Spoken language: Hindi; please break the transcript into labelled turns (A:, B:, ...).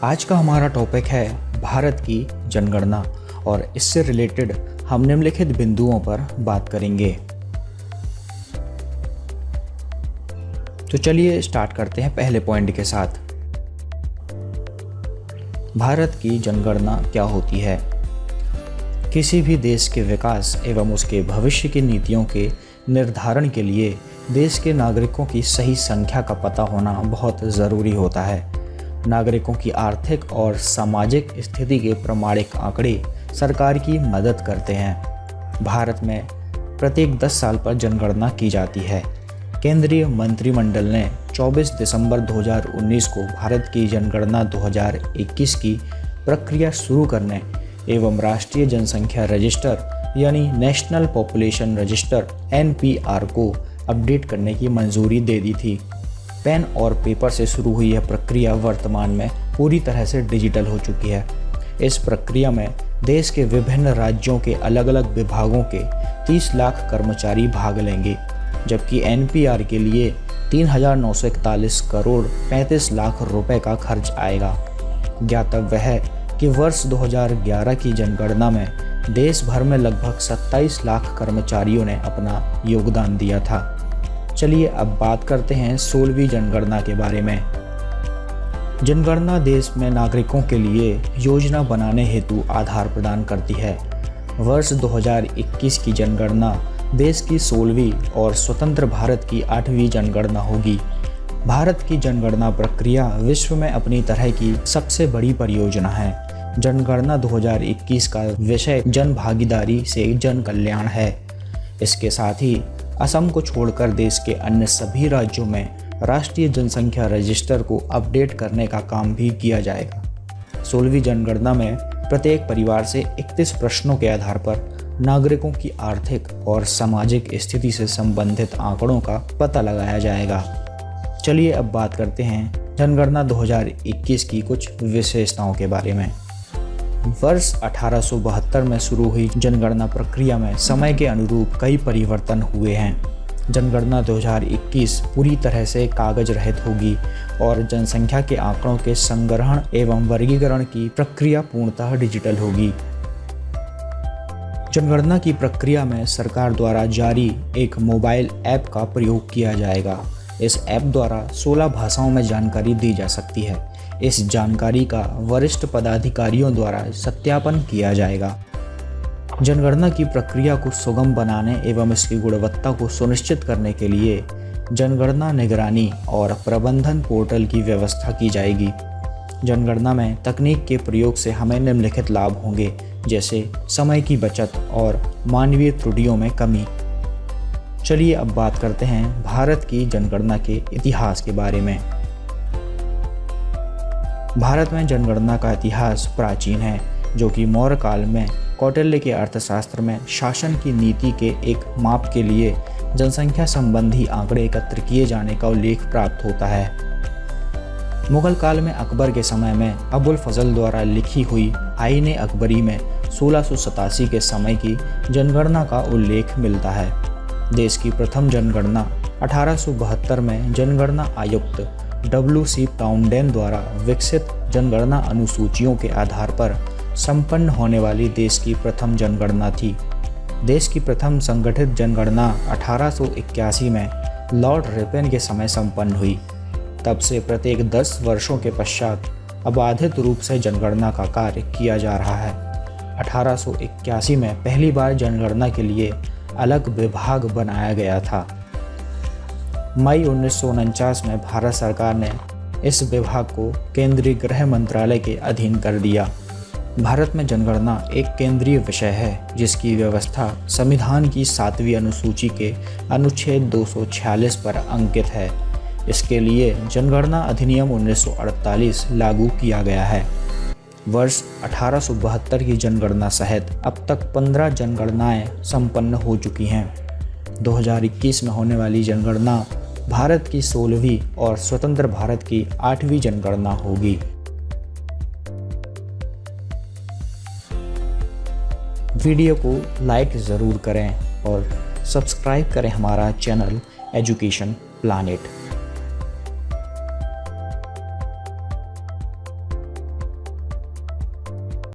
A: आज का हमारा टॉपिक है भारत की जनगणना और इससे रिलेटेड हम निम्नलिखित बिंदुओं पर बात करेंगे। तो चलिए स्टार्ट करते हैं पहले पॉइंट के साथ। भारत की जनगणना क्या होती है? किसी भी देश के विकास एवं उसके भविष्य की नीतियों के निर्धारण के लिए देश के नागरिकों की सही संख्या का पता होना बहुत ज़रूरी होता है। नागरिकों की आर्थिक और सामाजिक स्थिति के प्रमाणिक आंकड़े सरकार की मदद करते हैं। भारत में प्रत्येक 10 साल पर जनगणना की जाती है। केंद्रीय मंत्रिमंडल ने 24 दिसंबर 2019 को भारत की जनगणना 2021 की प्रक्रिया शुरू करने एवं राष्ट्रीय जनसंख्या रजिस्टर यानी नेशनल पॉपुलेशन रजिस्टर NPR को अपडेट करने की मंजूरी दे दी थी। पेन और पेपर से शुरू हुई यह प्रक्रिया वर्तमान में पूरी तरह से डिजिटल हो चुकी है। इस प्रक्रिया में देश के विभिन्न राज्यों के अलग अलग विभागों के 30 लाख कर्मचारी भाग लेंगे, जबकि NPR के लिए 3,941 करोड़ 35 लाख रुपए का खर्च आएगा। ज्ञातव्य है कि वर्ष 2011 की जनगणना में देश भर में लगभग 27 लाख कर्मचारियों ने अपना योगदान दिया था। चलिए अब बात करते हैं 16वीं जनगणना के बारे में। जनगणना देश में नागरिकों के लिए योजना बनाने हेतु आधार प्रदान करती है। वर्ष 2021 की जनगणना देश की 16वीं और स्वतंत्र भारत की 8वीं जनगणना होगी। भारत की जनगणना प्रक्रिया विश्व में अपनी तरह की सबसे बड़ी परियोजना है। जनगणना 2021 का विषय जन भागीदारी से जन कल्याण है। इसके साथ ही असम को छोड़कर देश के अन्य सभी राज्यों में राष्ट्रीय जनसंख्या रजिस्टर को अपडेट करने का काम भी किया जाएगा। 16वीं जनगणना में प्रत्येक परिवार से 31 प्रश्नों के आधार पर नागरिकों की आर्थिक और सामाजिक स्थिति से संबंधित आंकड़ों का पता लगाया जाएगा। चलिए अब बात करते हैं जनगणना 2021 की कुछ विशेषताओं के बारे में। वर्ष 1872 में शुरू हुई जनगणना प्रक्रिया में समय के अनुरूप कई परिवर्तन हुए हैं। जनगणना 2021 पूरी तरह से कागज रहित होगी और जनसंख्या के आंकड़ों के संग्रहण एवं वर्गीकरण की प्रक्रिया पूर्णतः डिजिटल होगी। जनगणना की प्रक्रिया में सरकार द्वारा जारी एक मोबाइल ऐप का प्रयोग किया जाएगा। इस ऐप द्वारा 16 भाषाओं में जानकारी दी जा सकती है। इस जानकारी का वरिष्ठ पदाधिकारियों द्वारा सत्यापन किया जाएगा। जनगणना की प्रक्रिया को सुगम बनाने एवं इसकी गुणवत्ता को सुनिश्चित करने के लिए जनगणना निगरानी और प्रबंधन पोर्टल की व्यवस्था की जाएगी। जनगणना में तकनीक के प्रयोग से हमें निम्नलिखित लाभ होंगे, जैसे समय की बचत और मानवीय त्रुटियों में कमी। चलिए अब बात करते हैं भारत की जनगणना के इतिहास के बारे में। भारत में जनगणना का इतिहास प्राचीन है, जो कि मौर्य काल में कौटिल्य के अर्थशास्त्र में शासन की नीति के एक माप के लिए जनसंख्या संबंधी आंकड़े एकत्र किए जाने का उल्लेख प्राप्त होता है। मुगल काल में अकबर के समय में अबुल फजल द्वारा लिखी हुई आईन अकबरी में 1687 के समय की जनगणना का उल्लेख मिलता है। देश की प्रथम जनगणना 1872 में जनगणना आयुक्त WC टाउनडेन द्वारा विकसित जनगणना अनुसूचियों के आधार पर संपन्न होने वाली देश की प्रथम जनगणना थी। देश की प्रथम संगठित जनगणना 1881 में लॉर्ड रिपन के समय संपन्न हुई। तब से प्रत्येक 10 वर्षों के पश्चात अबाधित रूप से जनगणना का कार्य किया जा रहा है। 1881 में पहली बार जनगणना के लिए अलग विभाग बनाया गया था। मई 1949 में भारत सरकार ने इस विभाग को केंद्रीय गृह मंत्रालय के अधीन कर दिया। भारत में जनगणना एक केंद्रीय विषय है, जिसकी व्यवस्था संविधान की 7वीं अनुसूची के अनुच्छेद 246 पर अंकित है। इसके लिए जनगणना अधिनियम 1948 लागू किया गया है। वर्ष 1872 की जनगणना सहित अब तक 15 जनगणनाएं संपन्न हो चुकी हैं। 2021 में होने वाली जनगणना भारत की 16वीं और स्वतंत्र भारत की 8वीं जनगणना होगी। वीडियो को लाइक ज़रूर करें और सब्सक्राइब करें हमारा चैनल एजुकेशन प्लैनेट।